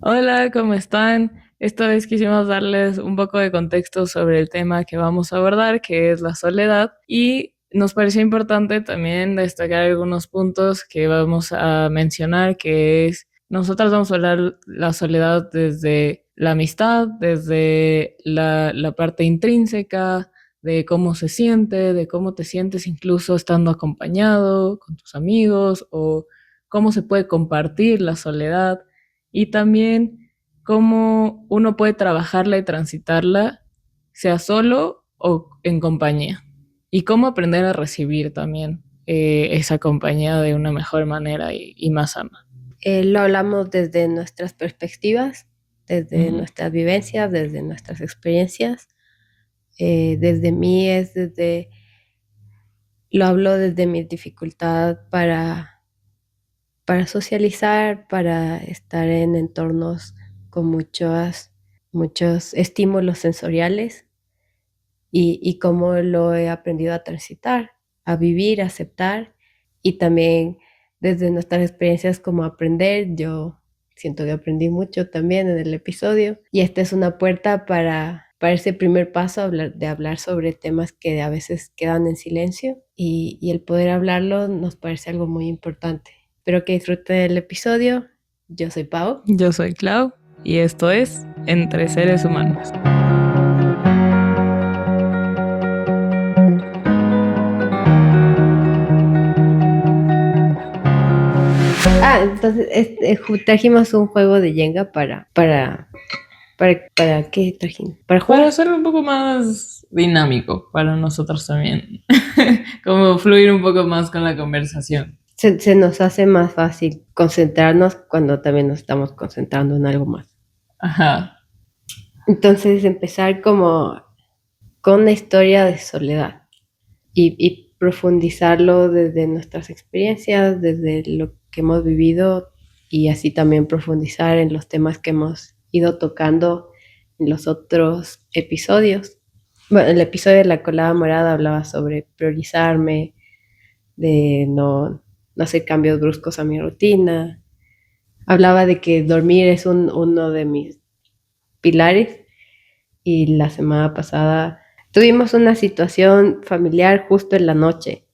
Hola, ¿cómo están? Esta vez quisimos darles un poco de contexto sobre el tema que vamos a abordar, que es la soledad, y nos pareció importante también destacar algunos puntos que vamos a mencionar, que es, nosotros vamos a hablar la soledad desde la amistad, desde la parte intrínseca, de cómo se siente, de cómo te sientes incluso estando acompañado con tus amigos, o cómo se puede compartir la soledad y también cómo uno puede trabajarla y transitarla, sea solo o en compañía. Y cómo aprender a recibir también esa compañía de una mejor manera y más sana. Lo hablamos desde nuestras perspectivas, desde Ujú. nuestras vivencias, desde nuestras experiencias. Desde mí lo hablo desde mi dificultad para socializar, para estar en entornos con muchos estímulos sensoriales y cómo lo he aprendido a transitar, a vivir, a aceptar y también desde nuestras experiencias como aprender. Yo siento que aprendí mucho también en el episodio y esta es una puerta para ese primer paso de hablar sobre temas que a veces quedan en silencio y el poder hablarlo nos parece algo muy importante. Espero que disfruten el episodio. Yo soy Pau. Yo soy Clau y esto es Entre Seres Humanos. Entonces trajimos un juego de Jenga ¿para qué trajimos? Para Para jugar. hacerlo un poco más dinámico para nosotros también. Como fluir un poco más con la conversación. Se nos hace más fácil concentrarnos cuando también nos estamos concentrando en algo más. Ajá. Entonces empezar como con una historia de soledad y profundizarlo desde nuestras experiencias, desde lo que hemos vivido y así también profundizar en los temas que hemos ido tocando en los otros episodios. Bueno, el episodio de la colada morada hablaba sobre priorizarme, de no hacer cambios bruscos a mi rutina. Hablaba de que dormir es uno de mis pilares y la semana pasada tuvimos una situación familiar justo en la noche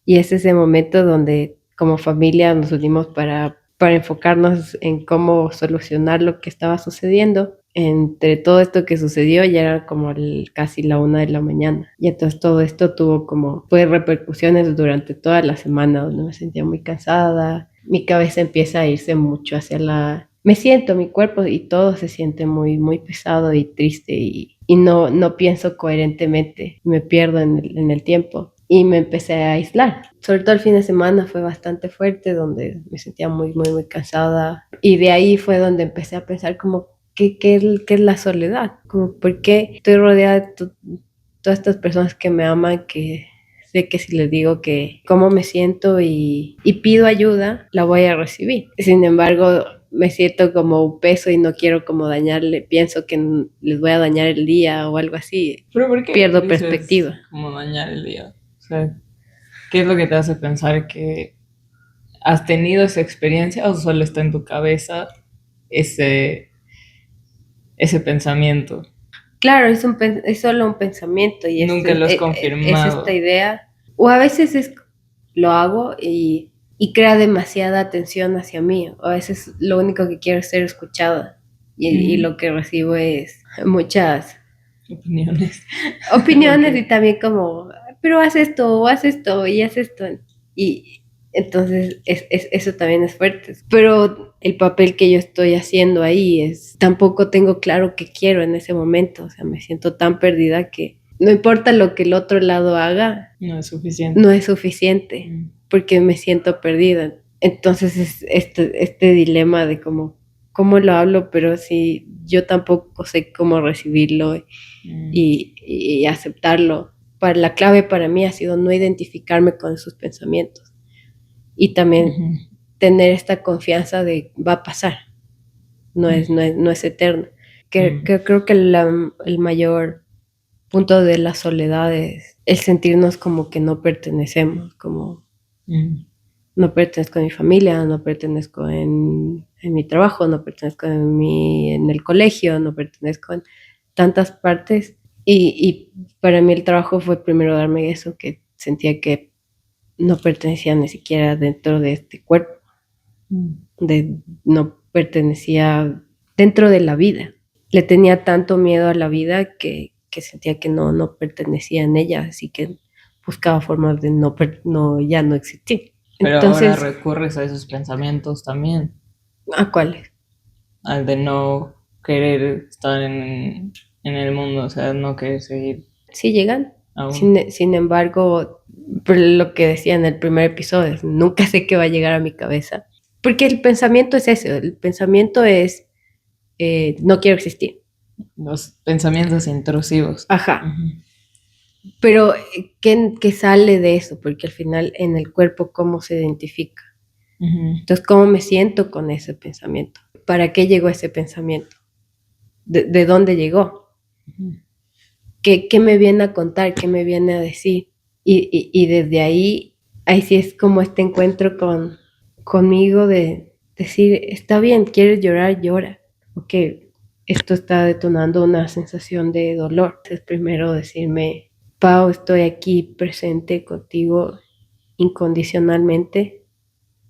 y es ese momento donde como familia nos unimos para enfocarnos en cómo solucionar lo que estaba sucediendo. Entre todo esto que sucedió ya era como casi la 1 de la mañana y entonces todo esto tuvo como pues repercusiones durante toda la semana donde me sentía muy cansada, mi cabeza empieza a irse mucho hacia me siento, mi cuerpo y todo se siente muy pesado y triste y no pienso coherentemente, me pierdo en el tiempo y me empecé a aislar. Sobre todo el fin de semana fue bastante fuerte, donde me sentía muy cansada y de ahí fue donde empecé a pensar como, ¿qué es la soledad? Como, ¿por qué estoy rodeada de todas estas personas que me aman, que sé que si les digo que cómo me siento y pido ayuda, la voy a recibir? Sin embargo, me siento como un peso y no quiero como dañarle, pienso que les voy a dañar el día o algo así, ¿Pero por qué pierdo dices perspectiva. como dañar el día? O sea, ¿qué es lo que te hace pensar que has tenido esa experiencia o solo está en tu cabeza ese, ese pensamiento? Claro, es solo un pensamiento y Nunca lo has es esta confirmado. idea, o a veces lo hago y crea demasiada atención hacia mí, o a veces lo único que quiero es ser escuchada y Mm, lo que recibo es muchas opiniones. opiniones y Ok. también como, pero haz esto, o haz esto, y haz esto. Y entonces eso también es fuerte. Pero el papel que yo estoy haciendo ahí tampoco tengo claro qué quiero en ese momento. O sea, me siento tan perdida que no importa lo que el otro lado haga, No es suficiente. no es suficiente, Mm, porque me siento perdida. Entonces es este dilema de cómo lo hablo, pero si yo tampoco sé cómo recibirlo mm, y aceptarlo. La clave para mí ha sido no identificarme con sus pensamientos y también ujú, tener esta confianza de va a pasar, no es eterno. mm, Creo que el mayor punto de la soledad es el sentirnos como que no pertenecemos, como mm, no pertenezco a mi familia, no pertenezco en mi trabajo, no pertenezco en el colegio, no pertenezco en tantas partes. Y para mí el trabajo fue primero darme eso, que sentía que no pertenecía ni siquiera dentro de este cuerpo, no pertenecía dentro de la vida. Le tenía tanto miedo a la vida que sentía que no pertenecía en ella, así que buscaba formas de ya no existir. Pero Entonces, ahora recurres a esos pensamientos también, ¿a cuáles? al de no querer estar en el mundo, o sea, no querer seguir Sí llegan. aún. Sin embargo, por lo que decía en el primer episodio, nunca sé qué va a llegar a mi cabeza. Porque el pensamiento es eso, el pensamiento es, no quiero existir. Los pensamientos intrusivos. Ajá. Ujú. Pero, ¿qué sale de eso? Porque al final en el cuerpo, ¿cómo se identifica? Ujú. Entonces, ¿cómo me siento con ese pensamiento? ¿Para qué llegó ese pensamiento? ¿De dónde llegó? Ujú. ¿Qué me viene a contar? ¿Qué me viene a decir? Y desde ahí sí es como este encuentro conmigo de decir, está bien, quieres llorar, llora. Ok, esto está detonando una sensación de dolor. Es primero decirme, Pau, estoy aquí presente contigo incondicionalmente.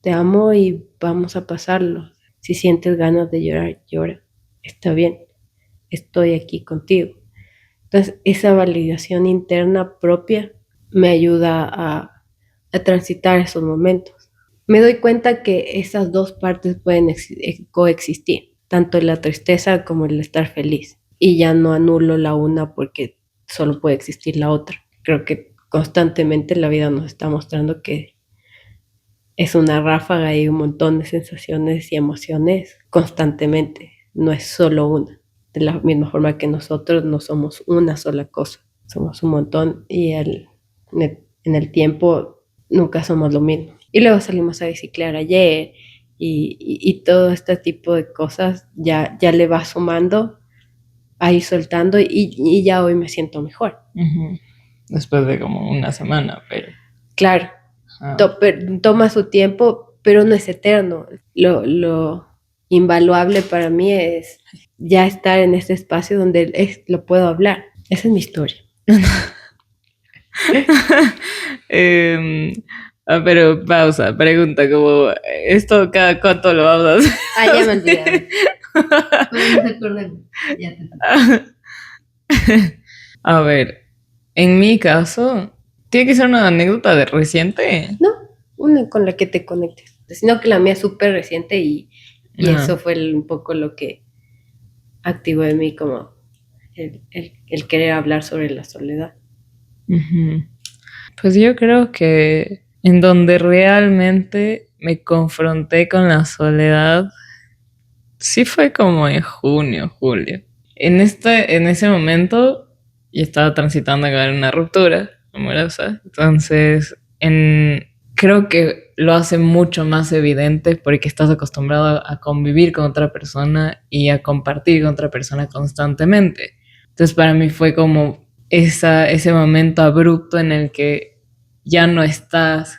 Te amo y vamos a pasarlo. Si sientes ganas de llorar, llora. Está bien, estoy aquí contigo. Entonces, esa validación interna propia me ayuda a transitar esos momentos. Me doy cuenta que esas dos partes pueden coexistir, tanto la tristeza como el estar feliz. Y ya no anulo la una porque solo puede existir la otra. Creo que constantemente la vida nos está mostrando que es una ráfaga y un montón de sensaciones y emociones constantemente. No es solo una. De la misma forma que nosotros no somos una sola cosa, somos un montón y en el tiempo nunca somos lo mismo. Y luego salimos a biciclear ayer y todo este tipo de cosas ya le va sumando, a ir soltando y ya hoy me siento mejor. Ujú. Después de como una semana, pero... Claro, toma su tiempo, pero no es eterno. Lo invaluable para mí es ya estar en este espacio donde lo puedo hablar. Esa es mi historia. Em, pero pausa, pregunta, como esto cada cuánto lo vamos a hacer. Ah, ya me olvidé. Ya te... A ver, en mi caso, tiene que ser una anécdota de reciente. No, una con la que te conectes. Sino que la mía es súper reciente y Ah, eso fue un poco lo que activó en mí como el querer hablar sobre la soledad. ujú. Pues yo creo que en donde realmente me confronté con la soledad, sí fue como en junio, julio. En ese momento, yo estaba transitando con una ruptura amorosa. Entonces, creo que lo hace mucho más evidente porque estás acostumbrado a convivir con otra persona y a compartir con otra persona constantemente. Entonces, para mí fue como ese momento abrupto en el que ya no estás,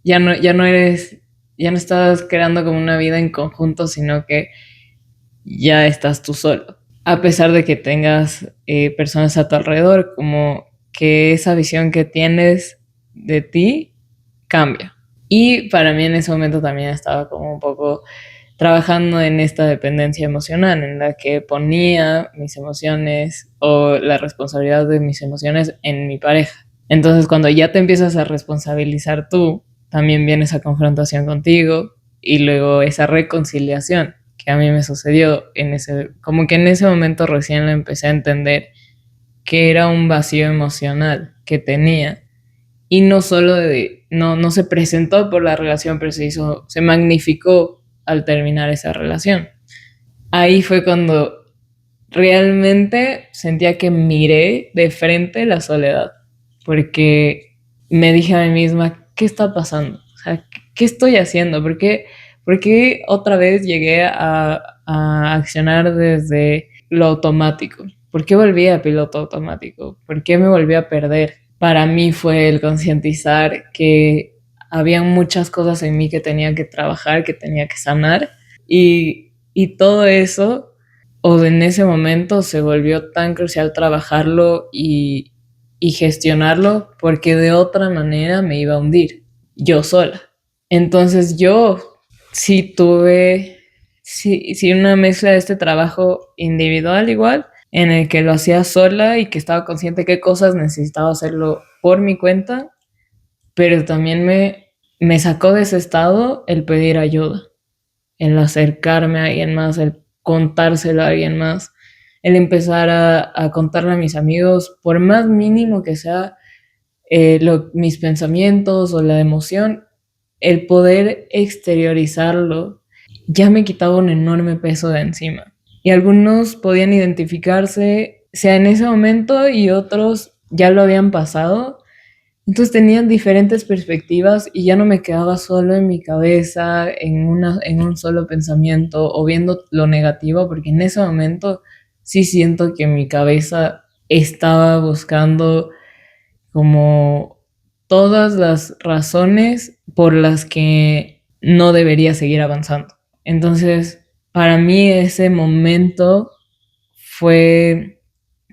ya no eres, ya no estás creando como una vida en conjunto, sino que ya estás tú solo. A pesar de que tengas personas a tu alrededor, como que esa visión que tienes de ti cambia. Y para mí en ese momento también estaba como un poco trabajando en esta dependencia emocional, en la que ponía mis emociones o la responsabilidad de mis emociones en mi pareja. Entonces cuando ya te empiezas a responsabilizar tú, también viene esa confrontación contigo y luego esa reconciliación que a mí me sucedió como que en ese momento recién lo empecé a entender que era un vacío emocional que tenía y no solo no se presentó por la relación, pero se magnificó al terminar esa relación. Ahí fue cuando realmente sentía que miré de frente la soledad, porque me dije a mí misma, ¿qué está pasando? O sea, ¿qué estoy haciendo? Por qué otra vez llegué a accionar desde lo automático? ¿Por qué volví a piloto automático? ¿Por qué me volví a perder? Para mí fue el concientizar que había muchas cosas en mí que tenía que trabajar, que tenía que sanar Y todo eso, o en ese momento se volvió tan crucial trabajarlo y gestionarlo, porque de otra manera me iba a hundir, yo sola. Entonces yo sí tuve, sí una mezcla de este trabajo individual igual, en el que lo hacía sola y que estaba consciente de qué cosas necesitaba hacerlo por mi cuenta, pero también me sacó de ese estado el pedir ayuda, el acercarme a alguien más, el contárselo a alguien más, el empezar a contarle a mis amigos, por más mínimo que sea mis pensamientos o la emoción, el poder exteriorizarlo ya me quitaba un enorme peso de encima. Y algunos podían identificarse, sea en ese momento, y otros ya lo habían pasado. Entonces tenían diferentes perspectivas y ya no me quedaba solo en mi cabeza, en un solo pensamiento o viendo lo negativo, porque en ese momento sí siento que mi cabeza estaba buscando como todas las razones por las que no debería seguir avanzando. Entonces, para mí ese momento fue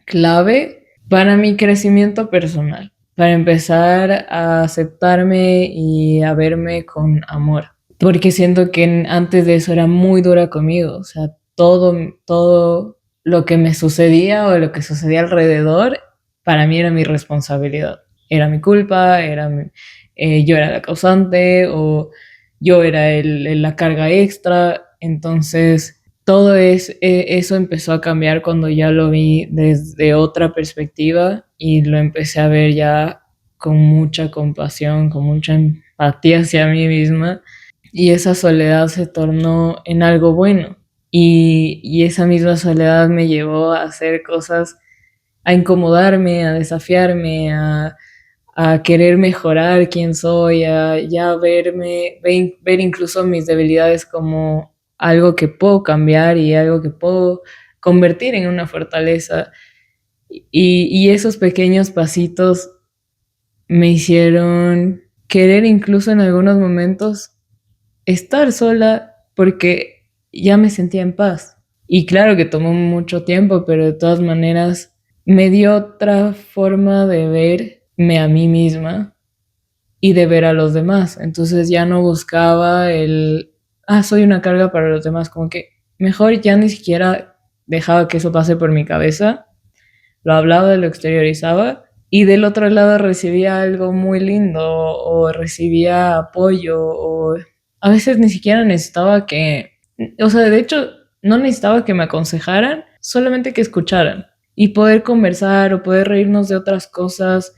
clave para mi crecimiento personal, para empezar a aceptarme y a verme con amor, porque siento que antes de eso era muy dura conmigo, o sea, todo lo que me sucedía o lo que sucedía alrededor, para mí era mi responsabilidad, era mi culpa, yo era la causante o yo era la carga extra, entonces eso empezó a cambiar cuando ya lo vi desde otra perspectiva y lo empecé a ver ya con mucha compasión, con mucha empatía hacia mí misma, y esa soledad se tornó en algo bueno. Y esa misma soledad me llevó a hacer cosas, a incomodarme, a desafiarme, a querer mejorar quién soy, a ya ver incluso mis debilidades como algo que puedo cambiar y algo que puedo convertir en una fortaleza. Y esos pequeños pasitos me hicieron querer incluso en algunos momentos estar sola porque ya me sentía en paz. Y claro que tomó mucho tiempo, pero de todas maneras me dio otra forma de verme a mí misma y de ver a los demás. Entonces ya no buscaba soy una carga para los demás, como que mejor ya ni siquiera dejaba que eso pase por mi cabeza, lo hablaba, lo exteriorizaba y del otro lado recibía algo muy lindo o recibía apoyo o a veces ni siquiera necesitaba o sea, de hecho, no necesitaba que me aconsejaran, solamente que escucharan y poder conversar o poder reírnos de otras cosas.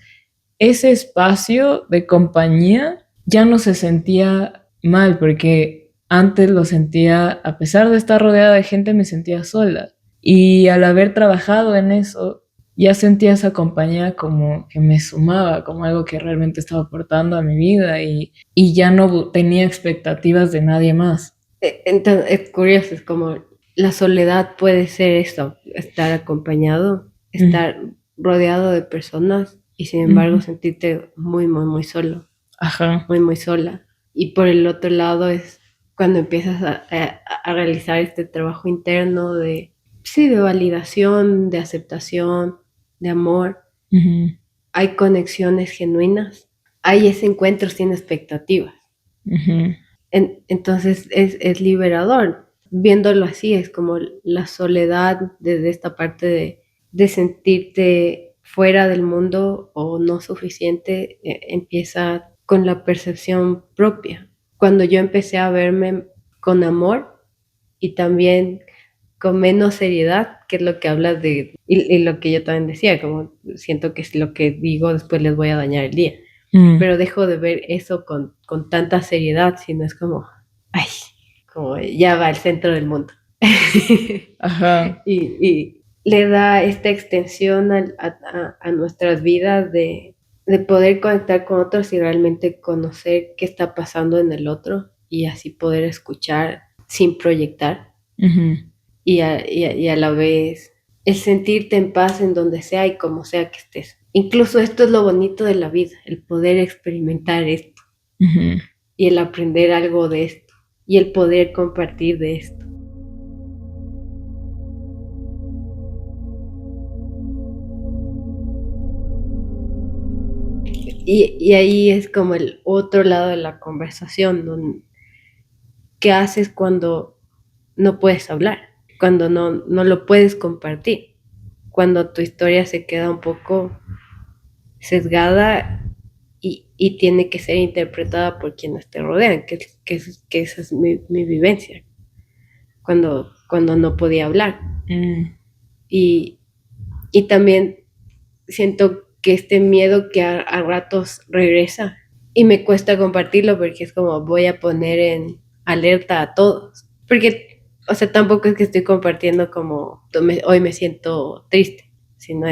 Ese espacio de compañía ya no se sentía mal porque antes lo sentía, a pesar de estar rodeada de gente, me sentía sola. Y al haber trabajado en eso, ya sentía esa compañía como que me sumaba, como algo que realmente estaba aportando a mi vida y ya no tenía expectativas de nadie más. Entonces, es curioso, es como la soledad puede ser esto, estar acompañado, estar rodeado de personas y sin embargo sentirte muy, muy, muy solo, Ajá. muy, muy sola. Y por el otro lado es cuando empiezas a realizar este trabajo interno de, sí, de validación, de aceptación, de amor. Hay conexiones genuinas, hay ese encuentro sin expectativas. Entonces es liberador. Viéndolo así, es como la soledad desde esta parte de sentirte fuera del mundo o no suficiente, empieza con la percepción propia. Cuando yo empecé a verme con amor y también con menos seriedad, que es lo que hablas de, y lo que yo también decía, como siento que es lo que digo, después les voy a dañar el día. Pero dejo de ver eso con tanta seriedad, sino es como, ay, como ya va al centro del mundo. Ajá. Y le da esta extensión a nuestras vidas de poder conectar con otros y realmente conocer qué está pasando en el otro y así poder escuchar sin proyectar. Y a la vez el sentirte en paz en donde sea y como sea que estés. Incluso esto es lo bonito de la vida, el poder experimentar esto y el aprender algo de esto y el poder compartir de esto. Y ahí es como el otro lado de la conversación, ¿qué haces cuando no puedes hablar? Cuando no lo puedes compartir, cuando tu historia se queda un poco sesgada y tiene que ser interpretada por quienes te rodean, que esa es mi vivencia, cuando no podía hablar. Y, y también siento que este miedo que a ratos regresa y me cuesta compartirlo porque es como voy a poner en alerta a todos. Porque, o sea, tampoco es que estoy compartiendo como hoy me siento triste, sino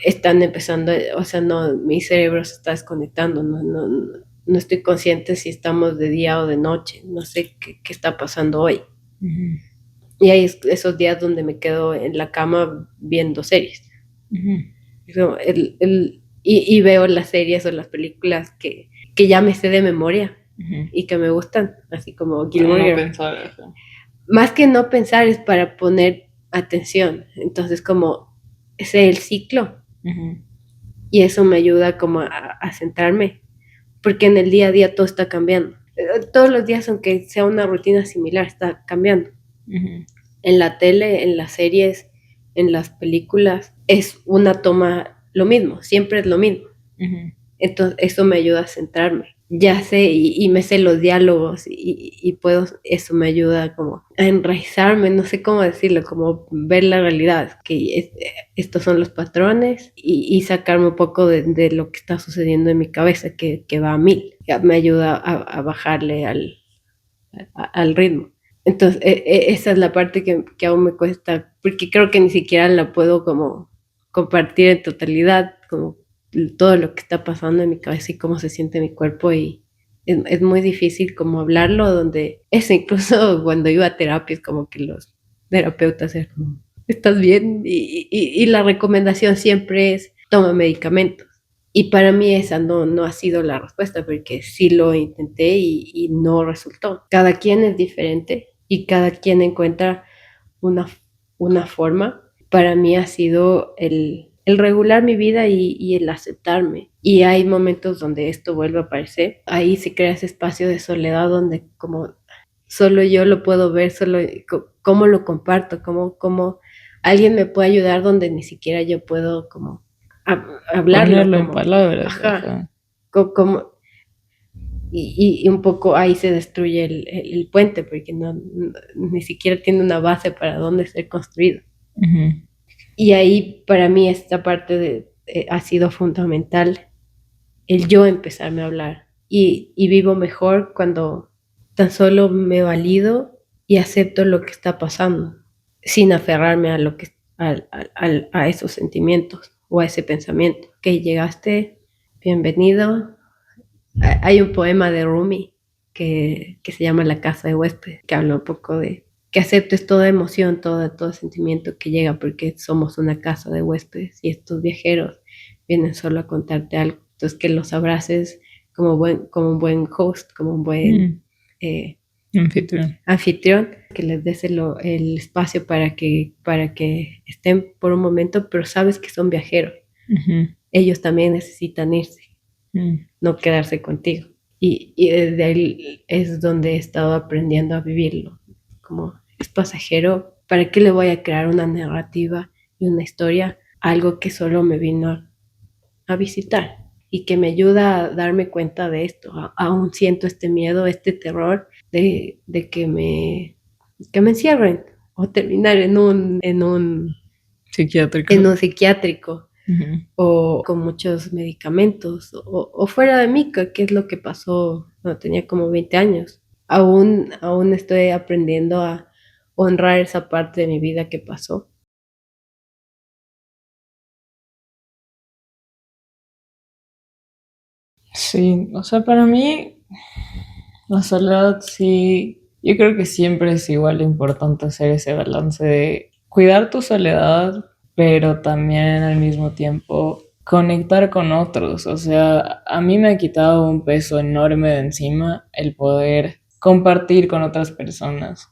están empezando, o sea, no, mi cerebro se está desconectando, no estoy consciente si estamos de día o de noche, no sé qué está pasando hoy. Uh-huh. Y hay esos días donde me quedo en la cama viendo series. Uh-huh. Y veo las series o las películas que ya me sé de memoria. Uh-huh. Y que me gustan, así como Gilmore Girls. Más que no pensar es para poner atención, entonces como ese es el ciclo. Uh-huh. Y eso me ayuda como a centrarme, porque en el día a día todo está cambiando. Todos los días, aunque sea una rutina similar, está cambiando. Uh-huh. En la tele, en las series, en las películas, es una toma lo mismo, siempre es lo mismo. Uh-huh. Entonces eso me ayuda a centrarme. Ya sé y me sé los diálogos y puedo, eso me ayuda como a enraizarme, no sé cómo decirlo, como ver la realidad, que estos son los patrones y sacarme un poco de lo que está sucediendo en mi cabeza, que va a 1000. Ya me ayuda a bajarle al ritmo. Entonces esa es la parte que aún me cuesta, porque creo que ni siquiera la puedo como compartir en totalidad, como todo lo que está pasando en mi cabeza y cómo se siente mi cuerpo, y es muy difícil como hablarlo, donde es incluso cuando iba a terapia es como que los terapeutas es como, ¿estás bien? Y la recomendación siempre es toma medicamentos, y para mí esa no ha sido la respuesta, porque sí lo intenté y no resultó. Cada quien es diferente y cada quien encuentra una forma. Para mí ha sido el regular mi vida y el aceptarme. Y hay momentos donde esto vuelve a aparecer. Ahí se crea ese espacio de soledad donde como solo yo lo puedo ver, solo cómo lo comparto, cómo alguien me puede ayudar donde ni siquiera yo puedo como hablarlo. Ponerlo como, en palabras. Ajá. Como, y un poco ahí se destruye el puente, porque ni siquiera tiene una base para dónde ser construido. Uh-huh. Y ahí para mí esta parte ha sido fundamental, el yo empezarme a hablar. Y vivo mejor cuando tan solo me valido y acepto lo que está pasando, sin aferrarme a lo que a esos sentimientos o a ese pensamiento. Que llegaste, bienvenido. Hay un poema de Rumi que se llama La casa de huésped, que habla un poco de que aceptes toda emoción, todo sentimiento que llega, porque somos una casa de huéspedes y estos viajeros vienen solo a contarte algo. Entonces que los abraces como un buen host, como un buen anfitrión, que les des el espacio para que estén por un momento, pero sabes que son viajeros. Uh-huh. Ellos también necesitan irse, no quedarse contigo. Y desde ahí es donde he estado aprendiendo a vivirlo. Como es pasajero, ¿para qué le voy a crear una narrativa y una historia? Algo que solo me vino a visitar y que me ayuda a darme cuenta de esto. Aún siento este miedo, este terror de que me encierren o terminar en un psiquiátrico. Uh-huh. O con muchos medicamentos o fuera de mí, que es lo que pasó cuando tenía como 20 años. Aún estoy aprendiendo a honrar esa parte de mi vida que pasó. Sí, o sea, para mí la soledad sí, yo creo que siempre es igual importante hacer ese balance de cuidar tu soledad, pero también al mismo tiempo conectar con otros. O sea, a mí me ha quitado un peso enorme de encima el poder compartir con otras personas.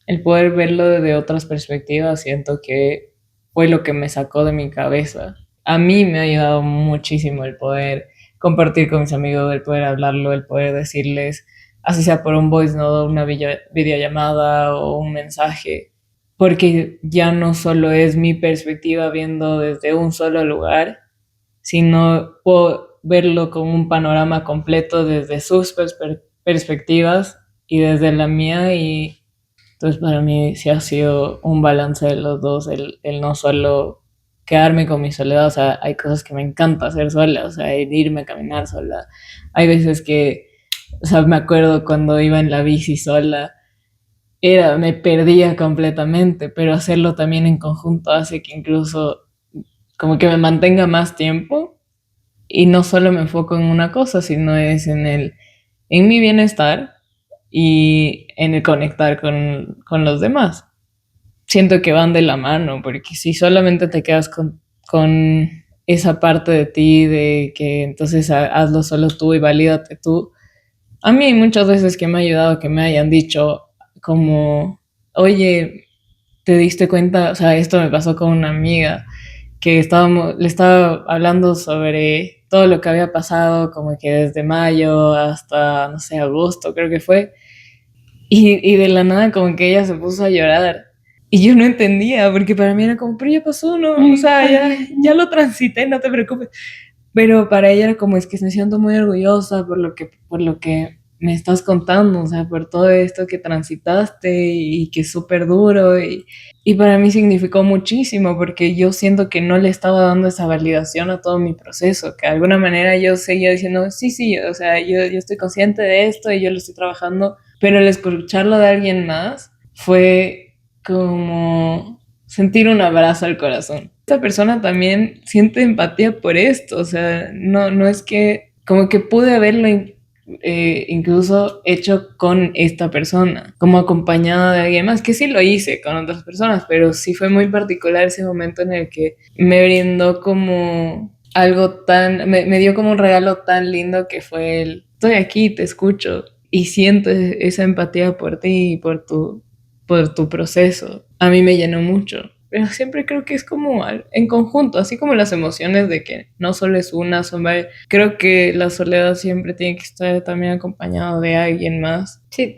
El poder verlo desde otras perspectivas, siento que fue lo que me sacó de mi cabeza. A mí me ha ayudado muchísimo el poder compartir con mis amigos, el poder hablarlo, el poder decirles, así sea por un voice note, una videollamada o un mensaje, porque ya no solo es mi perspectiva viendo desde un solo lugar, sino puedo verlo con un panorama completo desde sus perspectivas y desde la mía. Y entonces para mí sí ha sido un balance de los dos, el no solo quedarme con mi soledad. O sea, hay cosas que me encanta hacer sola, o sea, el irme a caminar sola. Hay veces que, o sea, me acuerdo cuando iba en la bici sola, me perdía completamente, pero hacerlo también en conjunto hace que incluso como que me mantenga más tiempo y no solo me enfoco en una cosa, sino es en mi bienestar y en el conectar con los demás. Siento que van de la mano, porque si solamente te quedas con esa parte de ti, de que entonces hazlo solo tú y valídate tú. A mí muchas veces que me ha ayudado que me hayan dicho como, oye, te diste cuenta, o sea, esto me pasó con una amiga que le estaba hablando sobre todo lo que había pasado, como que desde mayo hasta, no sé, agosto creo que fue, y de la nada como que ella se puso a llorar. Y yo no entendía, porque para mí era como, pero ya pasó, ¿no? O sea, ya lo transité, no te preocupes. Pero para ella era como, es que me siento muy orgullosa por lo que me estás contando, o sea, por todo esto que transitaste y que es súper duro. Y para mí significó muchísimo, porque yo siento que no le estaba dando esa validación a todo mi proceso, que de alguna manera yo seguía diciendo, sí, sí, o sea, yo estoy consciente de esto y yo lo estoy trabajando, pero el escucharlo de alguien más fue como sentir un abrazo al corazón. Esta persona también siente empatía por esto, o sea, no es que, como que pude haberlo incluso hecho con esta persona, como acompañada de alguien más, que sí lo hice con otras personas, pero sí fue muy particular ese momento en el que me brindó como algo me dio como un regalo tan lindo que fue estoy aquí, te escucho y siento esa empatía por ti y por tu proceso. A mí me llenó mucho. Pero siempre creo que es como en conjunto, así como las emociones de que no solo es una, son varias. Creo que la soledad siempre tiene que estar también acompañado de alguien más. Sí,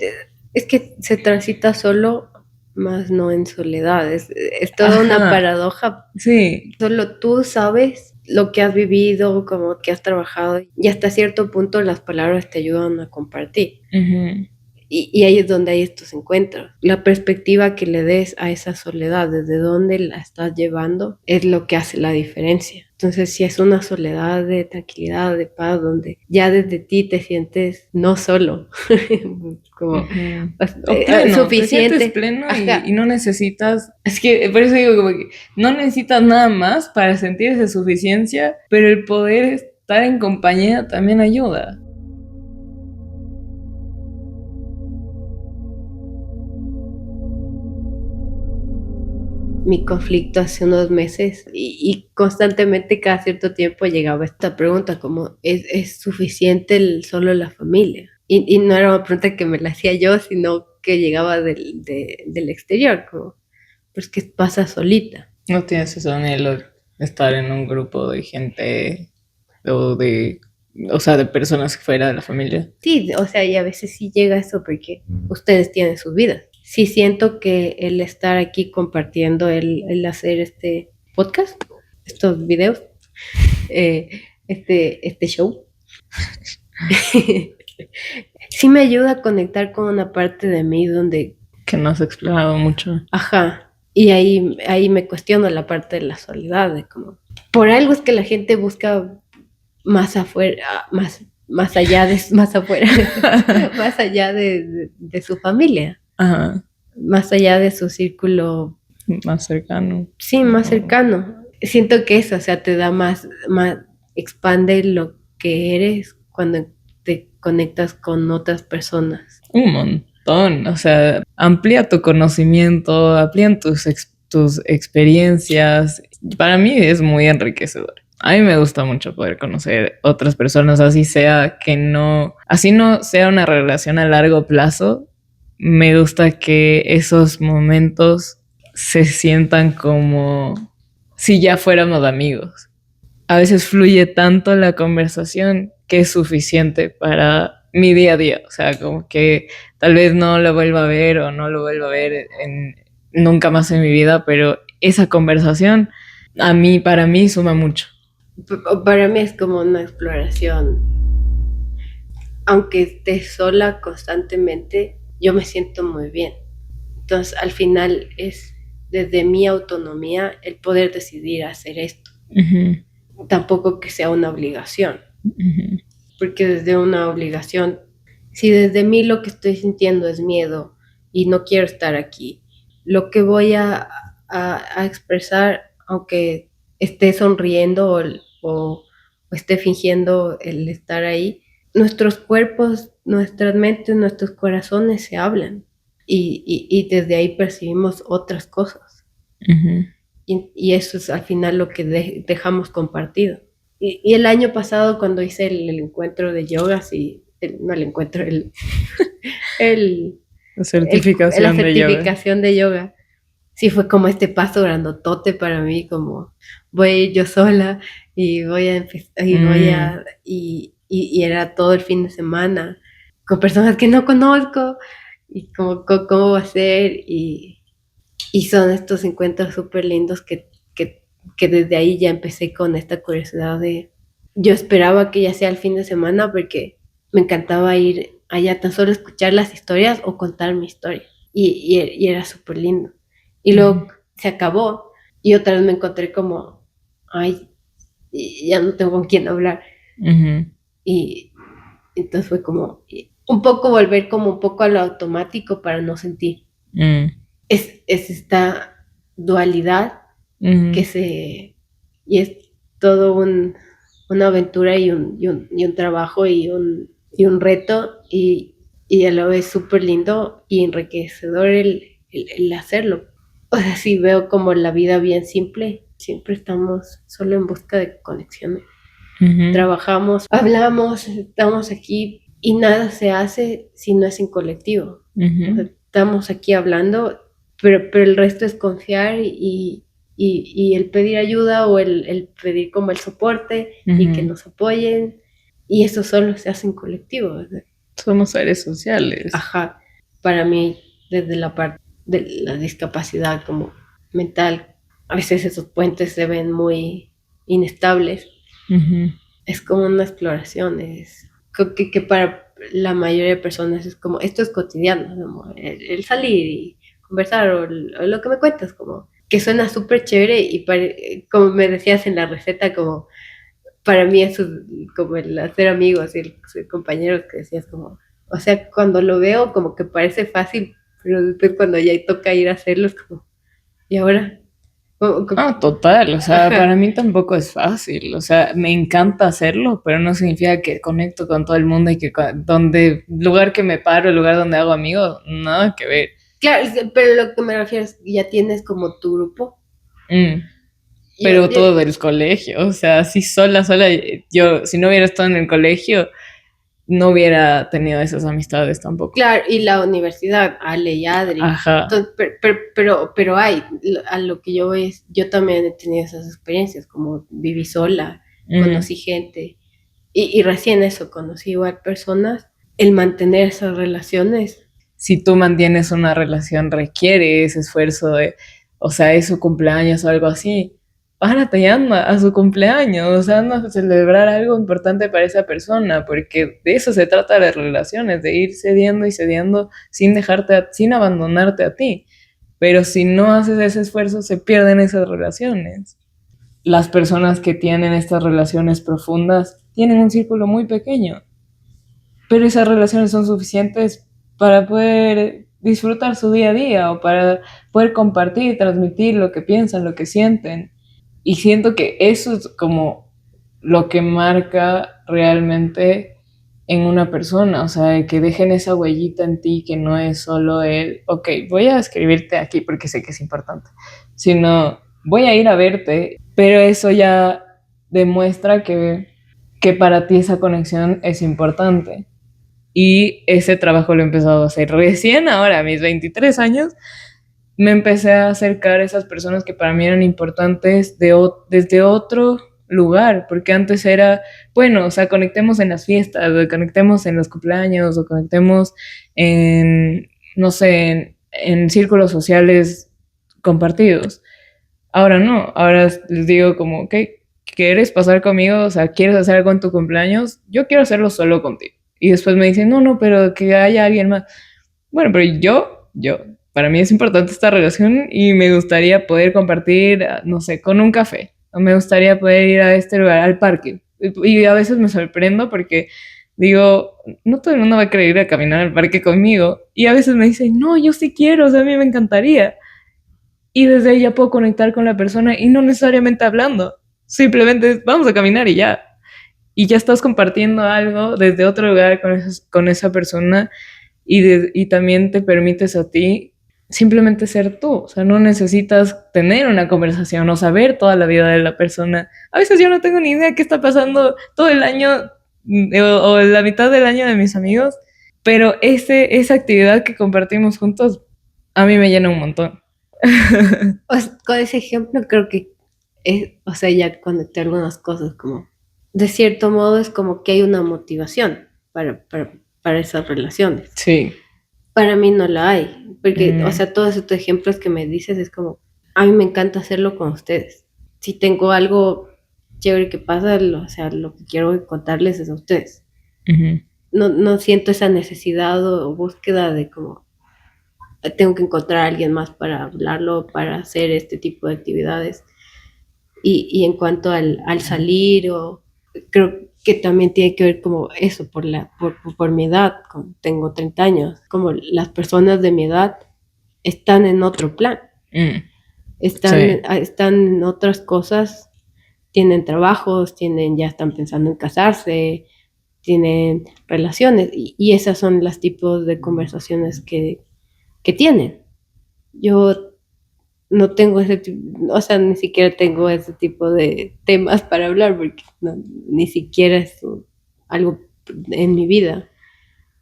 es que se transita solo, más no en soledad. Es toda una Ajá, paradoja. sí. Solo tú sabes lo que has vivido, como que has trabajado, y hasta cierto punto las palabras te ayudan a compartir. Ujú. Y ahí es donde hay estos encuentros. La perspectiva que le des a esa soledad, desde dónde la estás llevando, es lo que hace la diferencia. Entonces, si es una soledad de tranquilidad, de paz, donde ya desde ti te sientes no solo, como Ujú. O pleno, te sientes suficiente. pleno Ajá. y no necesitas, es que por eso digo como que no necesitas nada más para sentir esa suficiencia, pero el poder estar en compañía también ayuda. Mi conflicto hace unos meses y constantemente cada cierto tiempo llegaba esta pregunta como, ¿es suficiente solo la familia? Y no era una pregunta que me la hacía yo, sino que llegaba del exterior, como, pues ¿qué pasa solita? No tienes ese anhelo de estar en un grupo de gente o o sea, de personas fuera de la familia. Sí, o sea, y a veces sí llega eso porque ustedes tienen sus vidas. Sí siento que el estar aquí compartiendo, el hacer este podcast, estos videos, este show, sí me ayuda a conectar con una parte de mí donde, Que no has explorado mucho. ajá, y ahí me cuestiono la parte de la soledad, de como, por algo es que la gente busca más afuera, más allá de, más afuera, más allá de su familia, Ajá, más allá de su círculo, más cercano. sí, más cercano. Siento que eso, o sea, te da más, expande lo que eres cuando te conectas con otras personas. Un montón, o sea, amplía tu conocimiento, amplían tus experiencias. Para mí es muy enriquecedor. A mí me gusta mucho poder conocer otras personas, así no sea una relación a largo plazo. Me gusta que esos momentos se sientan como si ya fuéramos amigos. A veces fluye tanto la conversación que es suficiente para mi día a día. O sea, como que tal vez no lo vuelva a ver o no lo vuelva a ver nunca más en mi vida, pero esa conversación para mí suma mucho. Para mí es como una exploración. Aunque esté sola constantemente, yo me siento muy bien. Entonces, al final es desde mi autonomía el poder decidir hacer esto. Tampoco que sea una obligación, porque desde una obligación, si desde mí lo que estoy sintiendo es miedo y no quiero estar aquí, lo que voy a expresar, aunque esté sonriendo o esté fingiendo el estar ahí, nuestros cuerpos, nuestras mentes, nuestros corazones se hablan y desde ahí percibimos otras cosas. Y eso es al final lo que dejamos compartido. Y el año pasado cuando hice el encuentro de yoga, sí, no el encuentro, La certificación, la certificación de yoga, sí fue como este paso grandotote para mí, como voy a ir yo sola y voy a empezar, y era todo el fin de semana con personas que no conozco y como cómo va a ser y son estos encuentros súper lindos que desde ahí ya empecé con esta curiosidad de, yo esperaba que ya sea el fin de semana porque me encantaba ir allá tan solo escuchar las historias o contar mi historia y era súper lindo. Y luego se acabó y otra vez me encontré como, ay, ya no tengo con quién hablar. Y entonces fue como un poco volver como un poco a lo automático para no sentir. Es esta dualidad y es todo una aventura y un trabajo y un reto y a la vez súper lindo y enriquecedor el hacerlo. O sea, sí veo como la vida bien simple, siempre estamos solo en busca de conexiones. Trabajamos, hablamos, estamos aquí y nada se hace si no es en colectivo. O sea, estamos aquí hablando, pero el resto es confiar y el pedir ayuda o el pedir como el soporte y que nos apoyen. Y eso solo se hace en colectivo, ¿verdad? Somos seres sociales. Ajá. Para mí, desde la parte de la discapacidad como mental, a veces esos puentes se ven muy inestables. Es como una exploración, es que para la mayoría de personas es como, esto es cotidiano, ¿no? El salir y conversar o lo que me cuentas, como que suena súper chévere y como me decías en la receta, como para mí eso es como el hacer amigos y el ser compañeros que decías como, o sea, cuando lo veo como que parece fácil, pero después cuando ya toca ir a hacerlo es como, ¿y ahora? Total, o sea, para mí tampoco es fácil, o sea, me encanta hacerlo, pero no significa que conecto con todo el mundo y que lugar que me paro, el lugar donde hago amigos, nada que ver. Claro, pero lo que me refiero es que ya tienes como tu grupo. Pero todo del colegio, o sea, si sola, yo, si no hubiera estado en el colegio, no hubiera tenido esas amistades tampoco. Claro, y la universidad, Ale y Adri. Ajá. Entonces, pero a lo que yo voy es, yo también he tenido esas experiencias, como viví sola, conocí gente, y recién eso, conocí igual personas, el mantener esas relaciones. Si tú mantienes una relación, requiere ese esfuerzo o sea, es su cumpleaños o algo así. Párate y anda a su cumpleaños, o sea, anda a celebrar algo importante para esa persona, porque de eso se trata las relaciones, de ir cediendo y cediendo sin abandonarte a ti. Pero si no haces ese esfuerzo, se pierden esas relaciones. Las personas que tienen estas relaciones profundas tienen un círculo muy pequeño, pero esas relaciones son suficientes para poder disfrutar su día a día o para poder compartir, transmitir lo que piensan, lo que sienten. Y siento que eso es como lo que marca realmente en una persona, o sea, que dejen esa huellita en ti, que no es solo el, ok, voy a escribirte aquí porque sé que es importante, sino voy a ir a verte, pero eso ya demuestra que para ti esa conexión es importante. Y ese trabajo lo he empezado a hacer recién ahora, a mis 23 años, me empecé a acercar a esas personas que para mí eran importantes desde otro lugar, porque antes era, bueno, o sea, conectemos en las fiestas, o conectemos en los cumpleaños, o conectemos en, no sé, en círculos sociales compartidos. Ahora no, ahora les digo como, ok, ¿quieres pasar conmigo? O sea, ¿quieres hacer algo en tu cumpleaños? Yo quiero hacerlo solo contigo. Y después me dicen, no, no, pero que haya alguien más. Bueno, pero para mí es importante esta relación y me gustaría poder compartir, no sé, con un café. O me gustaría poder ir a este lugar, al parque. Y a veces me sorprendo porque digo, no todo el mundo va a querer ir a caminar al parque conmigo. Y a veces me dicen, no, yo sí quiero, o sea, a mí me encantaría. Y desde ahí ya puedo conectar con la persona y no necesariamente hablando. Simplemente vamos a caminar y ya. Y ya estás compartiendo algo desde otro lugar con esa persona y también te permites a ti simplemente ser tú. O sea, no necesitas tener una conversación o saber toda la vida de la persona. A veces yo no tengo ni idea qué está pasando todo el año o la mitad del año de mis amigos, pero esa actividad que compartimos juntos a mí me llena un montón. Con ese ejemplo creo que es, o sea, ya conecté algunas cosas como, de cierto modo es como que hay una motivación para esas relaciones. Sí. Para mí no la hay, porque, o Mm, sea, todos estos ejemplos que me dices es como, a mí me encanta hacerlo con ustedes. Si tengo algo chévere que pasa, o sea, lo que quiero contarles es a ustedes. ujú, No siento esa necesidad o búsqueda de como, tengo que encontrar a alguien más para hablarlo, para hacer este tipo de actividades. Y en cuanto al salir, creo que también tiene que ver como eso, por mi edad, tengo 30 años, como las personas de mi edad están en otro plan, mm, están, sí. están en otras cosas, tienen trabajos, ya están pensando en casarse, tienen relaciones, y esas son las tipos de conversaciones que tienen. Yo no tengo o sea, ni siquiera tengo ese tipo de temas para hablar porque ni siquiera es algo en mi vida.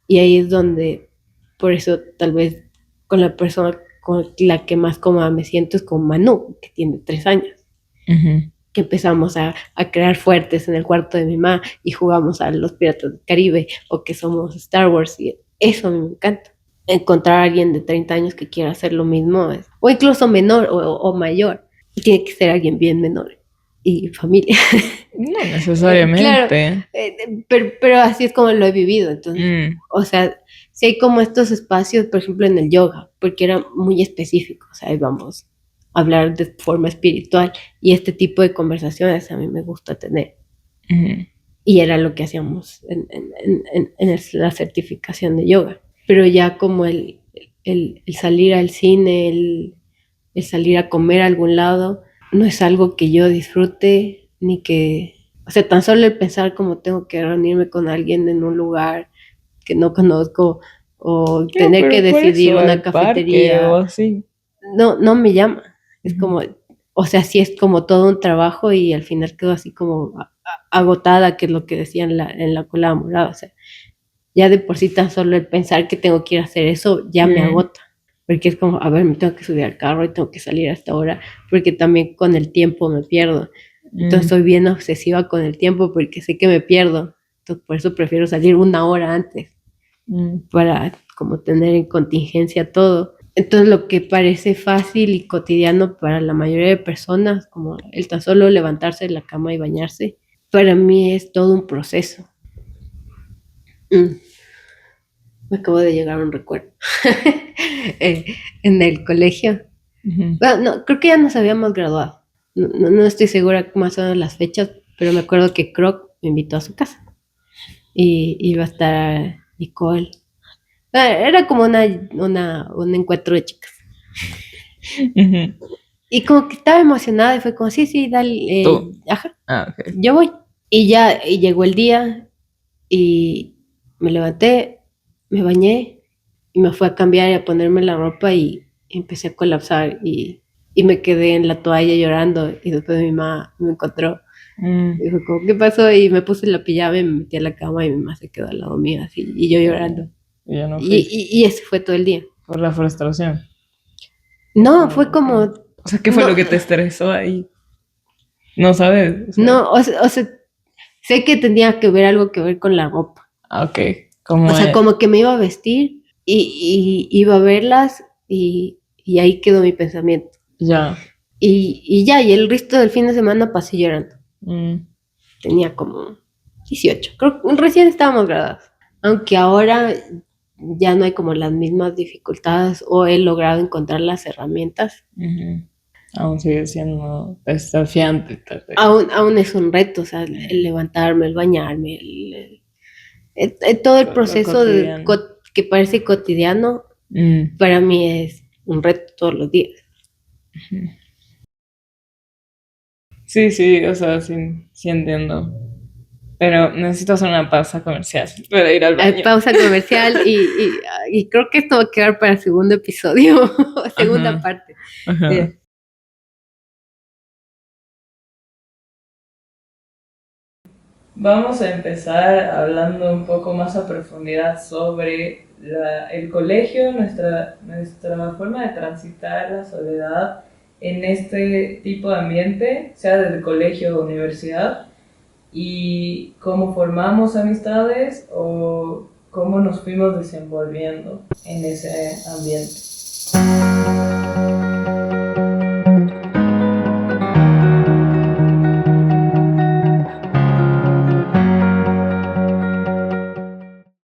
Y ahí es donde, por eso tal vez con la persona con la que más cómoda me siento es con Manu, que tiene 3 años, Ujú, que empezamos a crear fuertes en el cuarto de mi mamá y jugamos a los Piratas del Caribe o que somos Star Wars y eso a mí me encanta. Encontrar a alguien de 30 años que quiera hacer lo mismo, o incluso menor o mayor, tiene que ser alguien bien menor y familia. no Claro, necesariamente. pero así es como lo he vivido. Entonces, Mm, o sea, si hay como estos espacios, por ejemplo, en el yoga, porque era muy específico, o sea, íbamos a hablar de forma espiritual y este tipo de conversaciones a mí me gusta tener. ujú, Y era lo que hacíamos en la certificación de yoga. Pero ya como el salir al cine, el salir a comer a algún lado, no es algo que yo disfrute ni que, o sea, tan solo el pensar como tengo que reunirme con alguien en un lugar que no conozco o no, tener que pero por decidir eso, una al parque o cafetería, así. no me llama. Es Ujú, como, o sea, sí es como todo un trabajo y al final quedo así como agotada, que es lo que decía en la cola morada. O sea, ya de por sí tan solo el pensar que tengo que ir a hacer eso ya me mm, agota. Porque es como, a ver, me tengo que subir al carro y tengo que salir a esta hora, porque también con el tiempo me pierdo. Entonces mm, soy bien obsesiva con el tiempo porque sé que me pierdo. Entonces por eso prefiero salir una hora antes mm, para como tener en contingencia todo. Entonces lo que parece fácil y cotidiano para la mayoría de personas, como el tan solo levantarse de la cama y bañarse, para mí es todo un proceso. Mm, Me acabo de llegar un recuerdo. Eh, en el colegio. ujú, Bueno, no, creo que ya nos habíamos graduado. No estoy segura más o menos las fechas, pero me acuerdo que Croc me invitó a su casa y iba a estar Nicole. Era como un encuentro de chicas. ujú. Y como que estaba emocionada y fue como, sí, sí, dale, Tú. ajá, Ah, ok. yo voy. Y ya y llegó el día y me levanté, me bañé y me fui a cambiar y a ponerme la ropa y empecé a colapsar y me quedé en la toalla llorando y después mi mamá me encontró Y fue como, ¿qué pasó? Y me puse la pijama y me metí a la cama y mi mamá se quedó al lado mío así, y yo llorando. Y ya no Y, fuiste. y ese fue todo el día. Por la frustración. No, fue como, O sea, ¿qué fue no, lo que te estresó ahí? No sabes. O sea, no, o sea, sé que tenía que ver algo que ver con la ropa. ok. Como O sea, como que me iba a vestir y iba a verlas y ahí quedó mi pensamiento. ya. Y ya, y el resto del fin de semana pasé llorando. Mm, Tenía como 18. Creo que recién estábamos graduados. Aunque ahora ya no hay como las mismas dificultades o he logrado encontrar las herramientas. ujú. Aún sigue siendo desafiante, tal vez. Aún es un reto, o sea, el levantarme, el bañarme, todo el Lo proceso cotidiano. que parece cotidiano, Mm, para mí es un reto todos los días. ujú. Sí, sí, o sea, sí, sí entiendo. Pero necesito hacer una pausa comercial para ir al baño. Pausa comercial y creo que esto va a quedar para el segundo episodio, segunda Ajá, parte. ajá. Eh, Vamos a empezar hablando un poco más a profundidad sobre el colegio, nuestra forma de transitar la soledad en este tipo de ambiente, sea desde el colegio o universidad, y cómo formamos amistades o cómo nos fuimos desenvolviendo en ese ambiente.